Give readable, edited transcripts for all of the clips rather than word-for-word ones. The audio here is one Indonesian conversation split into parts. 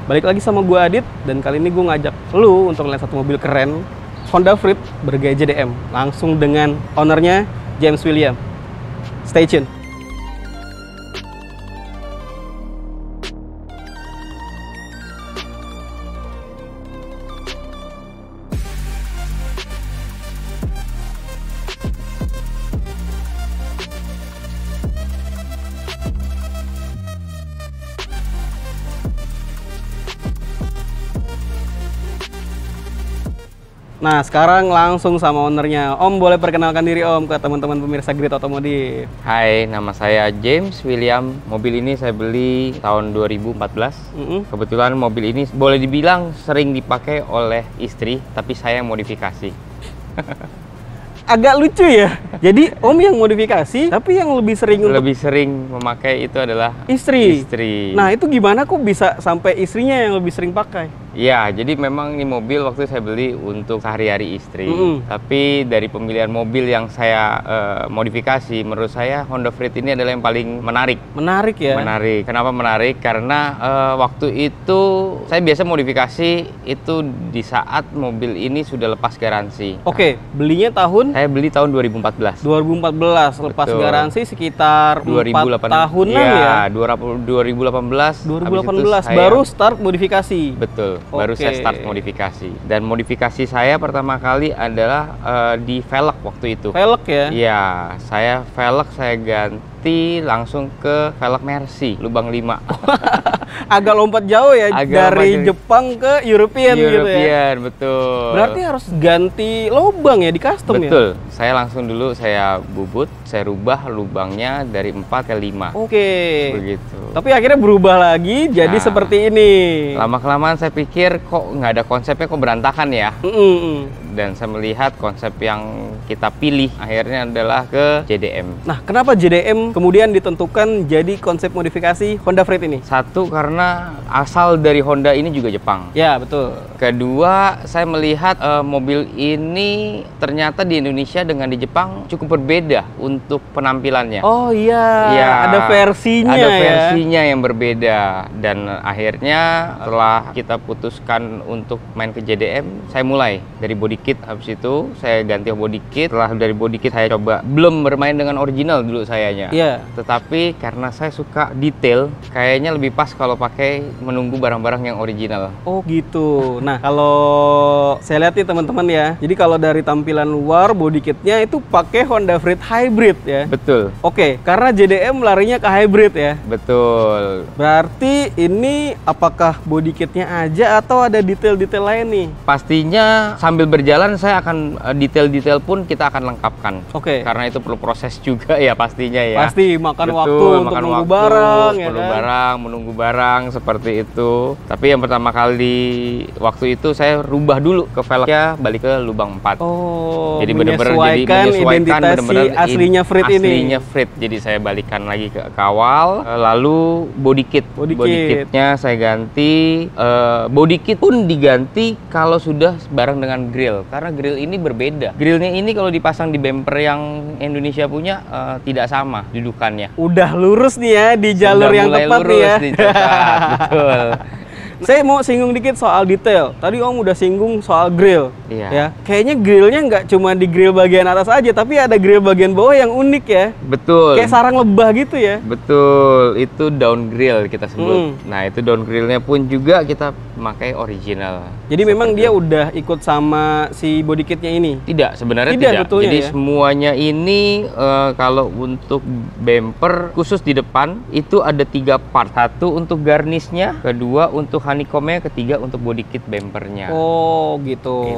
Balik lagi sama gue Adit, dan kali ini gue ngajak lu untuk lihat satu mobil keren Honda Freed bergaya JDM, langsung dengan ownernya James William. Stay tune. Nah, sekarang langsung sama ownernya. Om, boleh perkenalkan diri Om ke teman-teman pemirsa Grid Otomotif. Hai, nama saya James William. Mobil ini saya beli tahun 2014. Kebetulan mobil ini boleh dibilang sering dipakai oleh istri, tapi saya yang modifikasi. Agak lucu ya. Jadi Om yang modifikasi, tapi yang lebih sering Lebih sering memakai itu adalah istri. istri. Nah, itu gimana kok bisa sampai istrinya yang lebih sering pakai? Ya, jadi memang ini mobil waktu saya beli untuk sehari-hari istri. Tapi dari pemilihan mobil yang saya modifikasi, menurut saya Honda Freed ini adalah yang paling menarik. Menarik ya? Menarik. Kenapa menarik? Karena waktu itu saya biasa modifikasi itu di saat mobil ini sudah lepas garansi. Oke, belinya tahun? Saya beli tahun 2014. 2014, lepas Betul. garansi sekitar 4 tahunan ya? ya? 2018. 2018, Habis itu baru start modifikasi? Betul, baru saya start modifikasi. Dan modifikasi saya pertama kali adalah di velg waktu itu. Velg ya? Iya, saya velg saya ganti langsung ke velg Mercy, lubang 5. Agak lompat jauh ya, dari Jepang ke European gitu ya? European, betul. Berarti harus ganti lubang ya, di custom ya? Betul, saya langsung dulu saya bubut, saya rubah lubangnya dari 4 ke 5. Oke. Begitu. Tapi akhirnya berubah lagi jadi seperti ini. Lama-kelamaan saya pikir kok nggak ada konsepnya, kok berantakan ya. Dan saya melihat konsep yang kita pilih akhirnya adalah ke JDM. Nah, kenapa JDM kemudian ditentukan jadi konsep modifikasi Honda Freed ini? Satu, karena asal dari Honda ini juga Jepang. Ya, betul. Kedua, saya melihat mobil ini ternyata di Indonesia dengan di Jepang cukup berbeda untuk penampilannya. Oh iya, ya, ada versinya ada ya? versinya yang berbeda. Dan akhirnya setelah kita putuskan untuk main ke JDM, saya mulai dari body kit. Habis itu saya ganti body kit. Setelah dari body kit saya coba, belum bermain dengan original dulu sayanya. Iya. Tetapi karena saya suka detail, kayaknya lebih pas kalau pakai menunggu barang-barang yang original. Oh gitu. Nah, kalau saya lihat nih teman-teman ya, jadi kalau dari tampilan luar body kitnya itu pakai Honda Freed Hybrid ya? Betul. Oke, karena JDM larinya ke hybrid ya? Betul. Berarti ini apakah body kitnya aja atau ada detail-detail lain nih? Pastinya sambil berjalan saya akan detail-detail pun kita akan lengkapkan. Oke. Karena itu perlu proses juga ya pastinya ya. Pasti makan Betul, waktu untuk menunggu barang ya kan? Menunggu barang seperti itu. Tapi yang pertama kali waktu itu saya rubah dulu ke velgnya, balik ke lubang 4. Oh, jadi benar-benar menyesuaikan identitas aslinya Freed ini. Aslinya Freed. Jadi saya balikan lagi ke kawal, lalu body kit. Body kitnya saya ganti. Body kit pun diganti kalau sudah bareng dengan grill, karena grill ini berbeda. Grillnya ini kalau dipasang di bumper yang Indonesia punya tidak sama dudukannya. Udah lurus nih ya di jalur yang tepat nih ya. Betul. Saya mau singgung dikit soal detail. Tadi Om udah singgung soal grill. Iya. Ya, kayaknya grillnya nggak cuma di grill bagian atas aja, tapi ada grill bagian bawah yang unik ya. Betul. Kayak sarang lebah gitu ya. Betul. Itu down grill kita sebut. Nah, itu down grillnya pun juga kita pakai original. Jadi memang dia udah ikut sama si body kitnya ini? Tidak, sebenarnya tidak. Jadi ya? Semuanya ini kalau untuk bumper khusus di depan itu ada 3 part. Satu untuk garnisnya, kedua untuk honeycombnya, ketiga untuk body kit bumpernya. Oh gitu.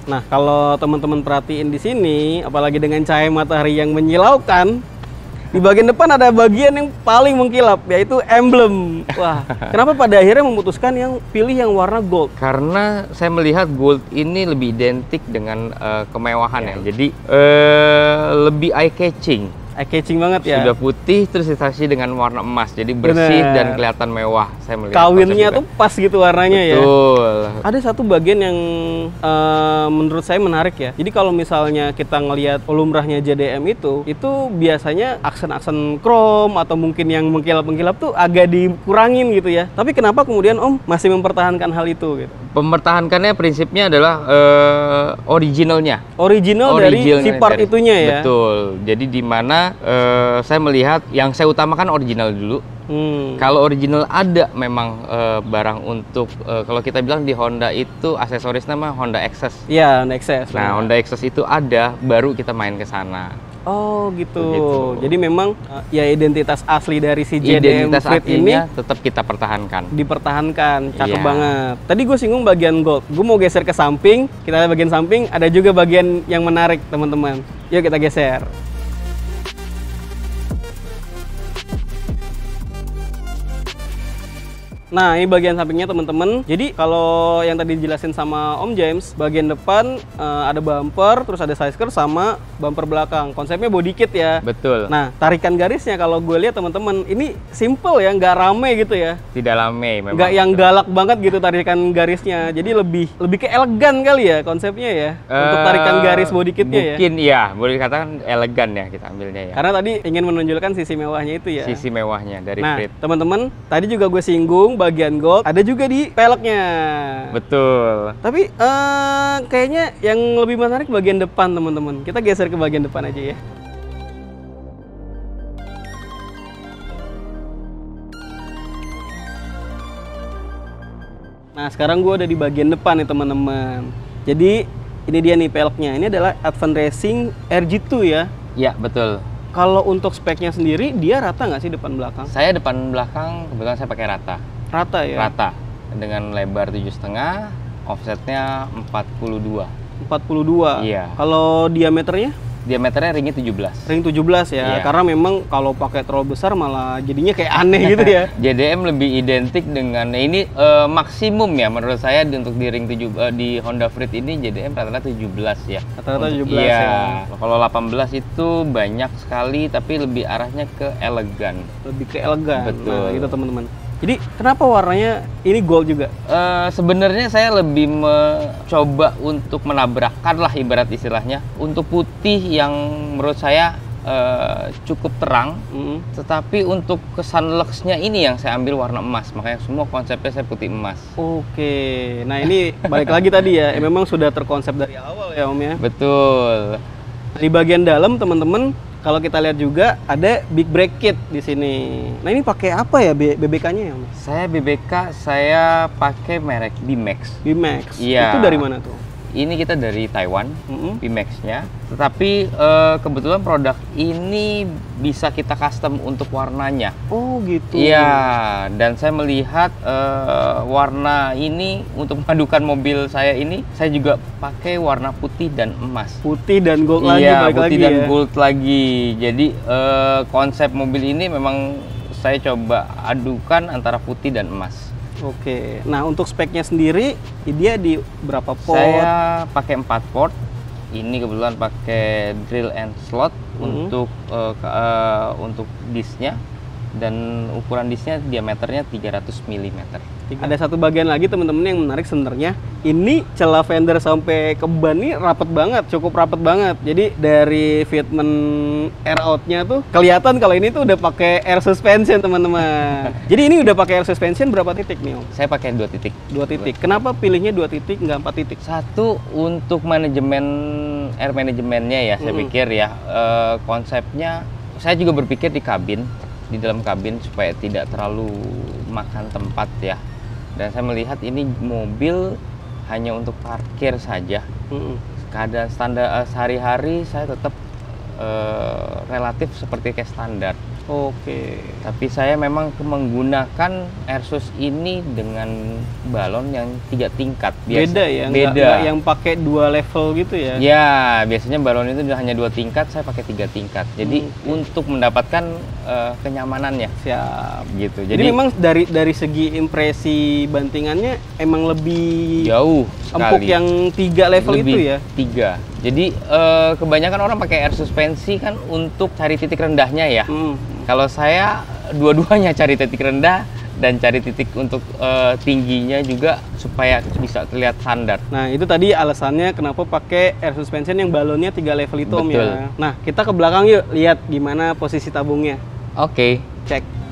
Nah, kalau teman-teman perhatiin di sini, apalagi dengan cahaya matahari yang menyilaukan, di bagian depan ada bagian yang paling mengkilap, yaitu emblem. Wah, kenapa pada akhirnya memutuskan pilih yang warna gold? Karena saya melihat gold ini lebih identik dengan kemewahan ya. Jadi lebih eye catching. Eye-catching banget ya. Sudah putih terus ditasi dengan warna emas. Jadi bersih dan kelihatan mewah. Saya melihat kawinnya tuh pas gitu warnanya. Betul. Ada satu bagian yang menurut saya menarik ya. Jadi kalau misalnya kita ngelihat lumrahnya JDM itu biasanya aksen-aksen chrome atau mungkin yang mengkilap-mengkilap tuh agak dikurangin gitu ya. Tapi kenapa kemudian Om masih mempertahankan hal itu gitu? Mempertahankannya prinsipnya adalah original Dari si part itunya ya. Betul. Jadi di mana saya melihat yang saya utamakan original dulu. Kalau original ada memang barang untuk kalau kita bilang di Honda itu aksesoris nama Honda Access. Iya, Honda Access. Nah, Honda Access itu ada, baru kita main ke sana. Oh gitu. Jadi memang ya identitas asli dari si JDM Identitas Freed ini tetap kita pertahankan. Dipertahankan, cakep Iya. banget. Tadi gue singgung bagian gold. Gue mau geser ke samping. Kita lihat bagian samping. Ada juga bagian yang menarik teman-teman. Yuk kita geser. Nah, ini bagian sampingnya teman-teman. Jadi kalau yang tadi dijelasin sama Om James, bagian depan ada bumper, terus ada side skirt sama bumper belakang. Konsepnya body kit ya. Betul. Nah, tarikan garisnya kalau gue lihat teman-teman, ini simple ya, nggak rame gitu ya. Tidak lame memang. Nggak yang galak banget gitu tarikan garisnya. Jadi lebih ke elegan kali ya konsepnya ya. Untuk tarikan garis body kitnya ya. Mungkin ya, boleh dikatakan elegan ya kita ambilnya ya. Karena tadi ingin menunjukkan sisi mewahnya itu ya. Sisi mewahnya dari Nah, Freed. teman-teman, tadi juga gue singgung bagian gold, ada juga di peleknya. Betul. Tapi kayaknya yang lebih menarik bagian depan teman-teman. Kita geser ke bagian depan aja ya. Nah sekarang gue ada di bagian depan nih teman-teman. Jadi ini dia nih peleknya. Ini adalah Advance Racing RG2 ya. Ya betul. Kalau untuk speknya sendiri dia rata nggak sih depan belakang? Saya depan belakang kebetulan saya pakai rata. Rata ya? Rata dengan lebar 7,5, offsetnya 42. 42. Iya. Kalau diameternya? Diameternya ringnya 17. Ring 17 ya. Iya. Karena memang kalau pakai terlalu besar malah jadinya kayak aneh gitu ya. JDM lebih identik dengan ini maksimum ya menurut saya untuk di ring 7 di Honda Freed ini JDM rata-rata 17 ya. Rata-rata 17 iya. ya. Kalau 18 itu banyak sekali tapi lebih arahnya ke elegan. Lebih ke elegan. Betul. Nah, itu teman-teman. Jadi kenapa warnanya ini gold juga? Sebenarnya saya lebih mencoba untuk menabrakkan lah ibarat istilahnya untuk putih yang menurut saya cukup terang, tetapi untuk kesan luxnya ini yang saya ambil warna emas, makanya semua konsepnya saya putih emas. Oke, nah ini balik lagi tadi ya, memang sudah terkonsep dari awal ya Om ya. Betul. Di bagian dalam teman-teman, kalau kita lihat juga ada big brake kit di sini. Nah ini pakai apa ya BBK-nya ya Om? Saya BBK saya pakai merek Bimax. Bimax. Iya. Itu dari mana tuh? Ini kita dari Taiwan, Bimax-nya. Tetapi kebetulan produk ini bisa kita custom untuk warnanya. Oh gitu. Iya, dan saya melihat warna ini untuk memadukan mobil saya ini, saya juga pakai warna putih dan emas. Putih dan gold lagi, Iya, balik putih lagi dan ya. gold lagi. Jadi konsep mobil ini memang saya coba adukan antara putih dan emas. Oke, nah untuk speknya sendiri dia di berapa port? Saya pakai 4 port. Ini kebetulan pakai drill and slot untuk disknya, dan ukuran disknya diameternya 300 mm. Ada satu bagian lagi teman-teman yang menarik sebenarnya. Ini celah fender sampai ke ban ini rapet banget, cukup rapet banget. Jadi dari fitment air out-nya tuh kelihatan kalau ini tuh udah pakai air suspension teman-teman. Jadi ini udah pakai air suspension berapa titik nih Om? Saya pakai 2 titik. 2 titik. Kenapa pilihnya 2 titik nggak 4 titik? Satu, untuk manajemen air manajemennya ya, saya pikir ya konsepnya. Saya juga berpikir di dalam kabin supaya tidak terlalu makan tempat ya. Dan saya melihat ini mobil hanya untuk parkir saja. Keadaan standar sehari-hari saya tetap relatif seperti kayak standar. Oke. Tapi saya memang menggunakan Airsus ini dengan balon yang 3 tingkat. Beda ya? Beda. Nggak yang pakai 2 level gitu ya? Ya, biasanya balon itu hanya 2 tingkat, saya pakai 3 tingkat. Jadi untuk mendapatkan kenyamanannya. Siap. Gitu. Jadi memang dari segi impresi bantingannya emang lebih jauh empuk sekali. yang 3 level Lebih, itu ya? 3. Jadi kebanyakan orang pakai air suspensi kan untuk cari titik rendahnya ya. Kalau saya dua-duanya cari titik rendah dan cari titik untuk tingginya juga supaya bisa terlihat standar. Nah, itu tadi alasannya kenapa pakai air suspension yang balonnya 3 level itu Om Betul. ya. Nah, kita ke belakang yuk, lihat gimana posisi tabungnya. Oke. Cek.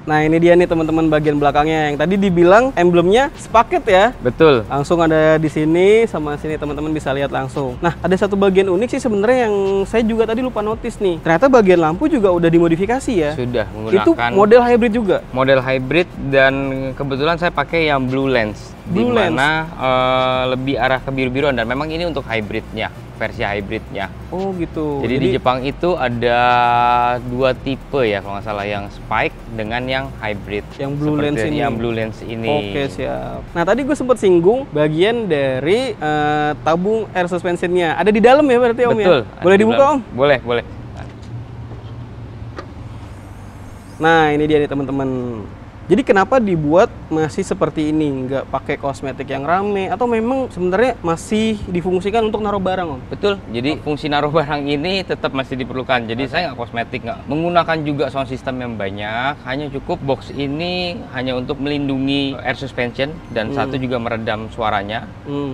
Nah, ini dia nih teman-teman bagian belakangnya yang tadi dibilang emblemnya sepaket ya. Betul. Langsung ada di sini sama sini teman-teman bisa lihat langsung. Nah, ada satu bagian unik sih sebenarnya yang saya juga tadi lupa notice nih. Ternyata bagian lampu juga udah dimodifikasi ya. Sudah menggunakan Itu model hybrid juga. model hybrid dan kebetulan saya pakai yang blue lens. Blue di mana lebih arah ke biru-biruan dan memang ini untuk hybridnya, versi hybridnya. Oh, gitu. Jadi di Jepang itu ada 2 tipe ya kalau nggak salah, yang spike dengan yang hybrid. Yang blue lens ini. Yang blue lens ini. Oke, siap. Nah, tadi gue sempat singgung bagian dari tabung air suspensionnya. Ada di dalam ya berarti Om Betul. ya? Boleh dibuka Om? Boleh, boleh. Nah, ini dia nih teman-teman. Jadi kenapa dibuat masih seperti ini, nggak pakai kosmetik yang rame, atau memang sebenarnya masih difungsikan untuk naruh barang Om? Betul. Jadi fungsi naruh barang ini tetap masih diperlukan. Jadi saya nggak kosmetik, nggak menggunakan juga sound system yang banyak. Hanya cukup box ini hanya untuk melindungi air suspension dan satu juga meredam suaranya.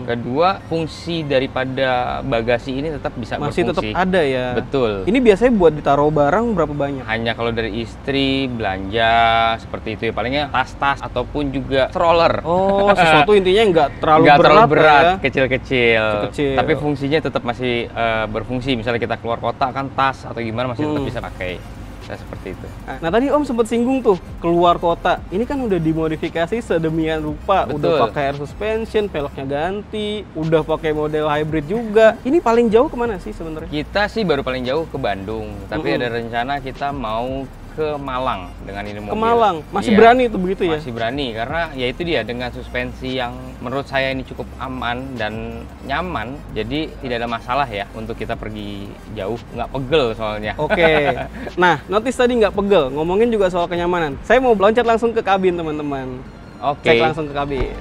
Kedua, fungsi daripada bagasi ini tetap bisa Masih tetap berfungsi. ada ya? Betul. Ini biasanya buat ditaruh barang berapa banyak? Hanya kalau dari istri belanja seperti itu ya, palingnya tas-tas ataupun juga stroller. Oh, sesuatu intinya nggak terlalu Nggak berat, terlalu berat, ya? kecil-kecil. Kecil-kecil. Tapi fungsinya tetap masih berfungsi. Misalnya kita keluar kota kan tas atau gimana masih tetap bisa pakai. Saya seperti itu. Nah, tadi Om sempat singgung tuh keluar kota. Ini kan udah dimodifikasi sedemikian rupa, Betul. udah pakai air suspension, peleknya ganti, udah pakai model hybrid juga. Ini paling jauh kemana sih sebenarnya? Kita sih baru paling jauh ke Bandung, tapi ada rencana kita mau ke Malang dengan ini mobil. Ke Malang, masih Iya, berani tuh begitu ya? Masih berani karena ya itu dia, dengan suspensi yang menurut saya ini cukup aman dan nyaman, jadi tidak ada masalah ya untuk kita pergi jauh, nggak pegel soalnya. Oke. Nah, notice tadi nggak pegel. Ngomongin juga soal kenyamanan. Saya mau loncat langsung ke kabin teman-teman. Oke. Cek langsung ke kabin.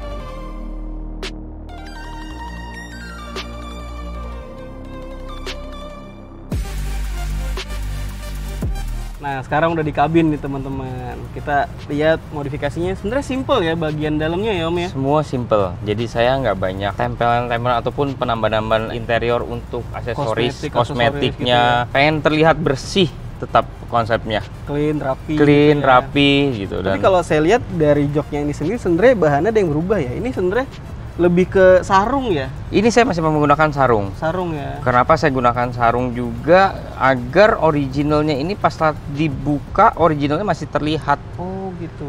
Nah, sekarang udah di kabin nih teman-teman. Kita lihat modifikasinya. Sebenarnya simple ya bagian dalamnya ya Om ya. Semua simple, jadi saya nggak banyak tempelan-tempelan ataupun penambahan-penambahan interior untuk aksesoris, kosmetiknya. Pengen terlihat bersih, tetap konsepnya. Clean, rapi. Clean, gitu ya. rapi gitu. Tapi Dan kalau saya lihat dari joknya ini sendiri sebenarnya bahannya ada yang berubah ya. Ini sebenarnya lebih ke sarung ya. ini saya masih menggunakan sarung. Sarung ya. Kenapa saya gunakan sarung juga? Agar originalnya ini pas saat dibuka, originalnya masih terlihat. Oh gitu.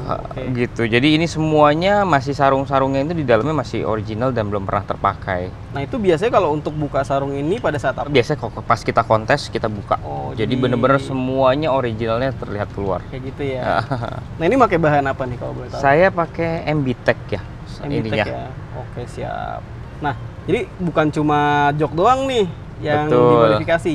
Oke. Gitu. Jadi ini semuanya masih sarung-sarungnya itu di dalamnya masih original dan belum pernah terpakai. Nah, itu biasanya kalau untuk buka sarung ini pada saat apa? Biasanya kok pas kita kontes kita buka. Oh, jadi jadi- bener-bener semuanya originalnya terlihat keluar. Kayak gitu ya. Nah, ini pakai bahan apa nih kalau boleh tahu? Saya pakai MB-Tech ya. MB-Tech ininya. ya. Oke, siap. Nah, jadi bukan cuma jok doang nih yang Betul. dimodifikasi.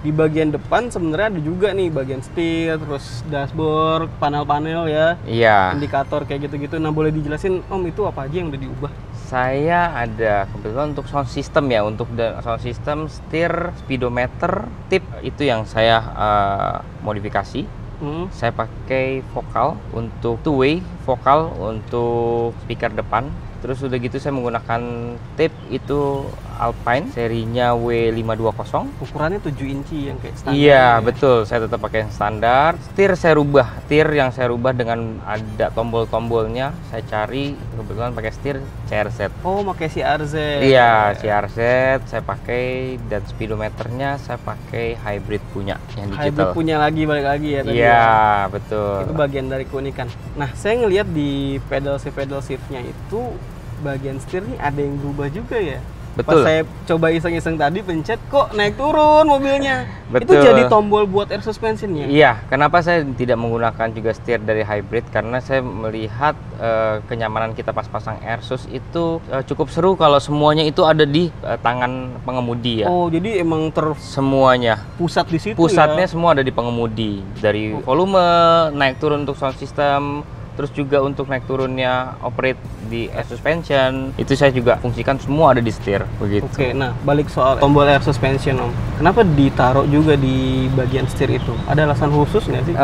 Di bagian depan sebenarnya ada juga nih bagian setir, terus dashboard, panel-panel ya, Iya. indikator kayak gitu-gitu. Nah, boleh dijelasin Om itu apa aja yang udah diubah? Saya ada kebetulan untuk sound system ya, untuk sound system, setir, speedometer, tip itu yang saya modifikasi. Saya pakai vokal untuk two-way, vokal untuk speaker depan. Terus udah gitu saya menggunakan tip itu Alpine serinya W520. Ukurannya 7 inci yang kayak standar. Iya, ya? betul. Saya tetap pakai yang standar. Setir saya rubah. Setir yang saya rubah dengan ada tombol-tombolnya. Saya cari kebetulan pakai setir CRZ. Oh, pakai CRZ. Iya, CRZ saya pakai, dan speedometernya saya pakai hybrid punya yang Hybrid digital. punya lagi, balik lagi ya tadi. Iya, ya? betul. Itu bagian dari keunikan. Nah, saya ngelihat di pedal shiftnya itu bagian setir nih ada yang berubah juga ya. Betul. Pas saya coba iseng-iseng tadi pencet kok naik turun mobilnya. Itu Betul. jadi tombol buat air suspensionnya. Iya, kenapa saya tidak menggunakan juga setir dari hybrid? Karena saya melihat kenyamanan kita pas pasang airsus itu cukup seru kalau semuanya itu ada di tangan pengemudi ya. Oh, jadi emang Semuanya. terpusat di situ Pusatnya ya. semua ada di pengemudi. Dari volume, naik turun untuk sound system, terus juga untuk naik turunnya operate di air suspension, itu saya juga fungsikan semua ada di setir begitu. Oke, nah balik soal tombol air suspension Om, kenapa ditaruh juga di bagian setir itu? Ada alasan khusus nggak sih?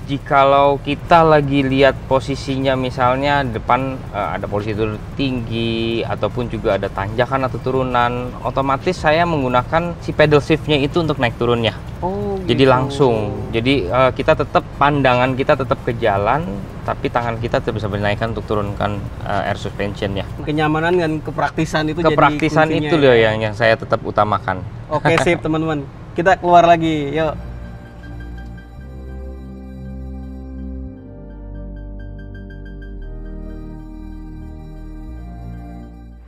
Jikalau kita lagi lihat posisinya, misalnya depan ada posisi tinggi ataupun juga ada tanjakan atau turunan, otomatis saya menggunakan si pedal shiftnya itu untuk naik turunnya. Oh, jadi gitu. langsung. Jadi kita tetap, pandangan kita tetap ke jalan, tapi tangan kita tetap bisa menaikkan untuk turunkan air suspensionnya. Kenyamanan dan kepraktisan itu Kepraktisan jadi itu loh yang saya tetap utamakan. Oke, sip teman-teman. Kita keluar lagi, yuk.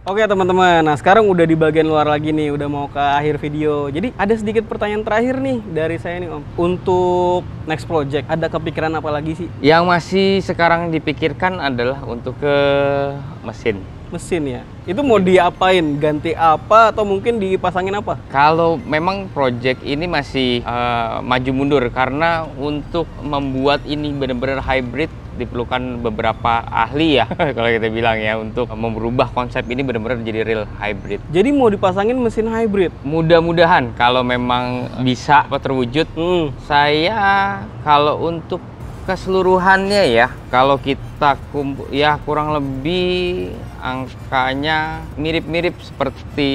Oke teman-teman, nah sekarang udah di bagian luar lagi nih, udah mau ke akhir video. Jadi ada sedikit pertanyaan terakhir nih dari saya nih Om. Untuk next project, ada kepikiran apa lagi sih? Yang masih sekarang dipikirkan adalah untuk ke mesin. Mesin ya? Itu mau diapain? Ganti apa atau mungkin dipasangin apa? Kalau memang project ini masih maju mundur, karena untuk membuat ini benar-benar hybrid diperlukan beberapa ahli ya kalau kita bilang ya, untuk merubah konsep ini benar-benar jadi real hybrid. Jadi mau dipasangin mesin hybrid? Mudah-mudahan kalau memang bisa terwujud. Saya kalau untuk keseluruhannya ya, kalau kita ya kurang lebih angkanya mirip-mirip seperti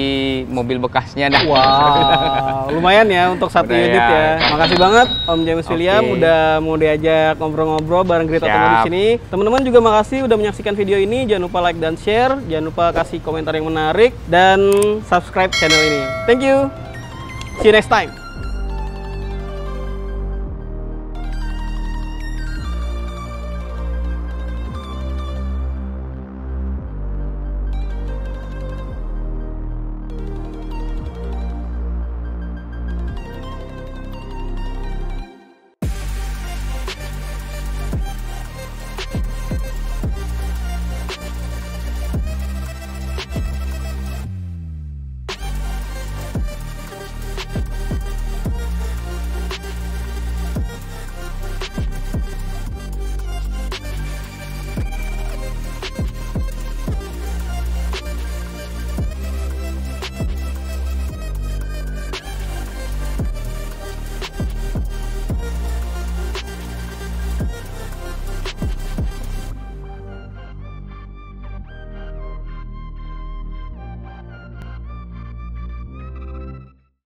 mobil bekasnya dah. Wow, lumayan ya untuk satu unit ya. Makasih banget Om James William udah mau diajak ngobrol-ngobrol bareng Grit Otomotif sini. Teman-teman juga makasih udah menyaksikan video ini. Jangan lupa like dan share, jangan lupa kasih komentar yang menarik dan subscribe channel ini. Thank you. See you next time.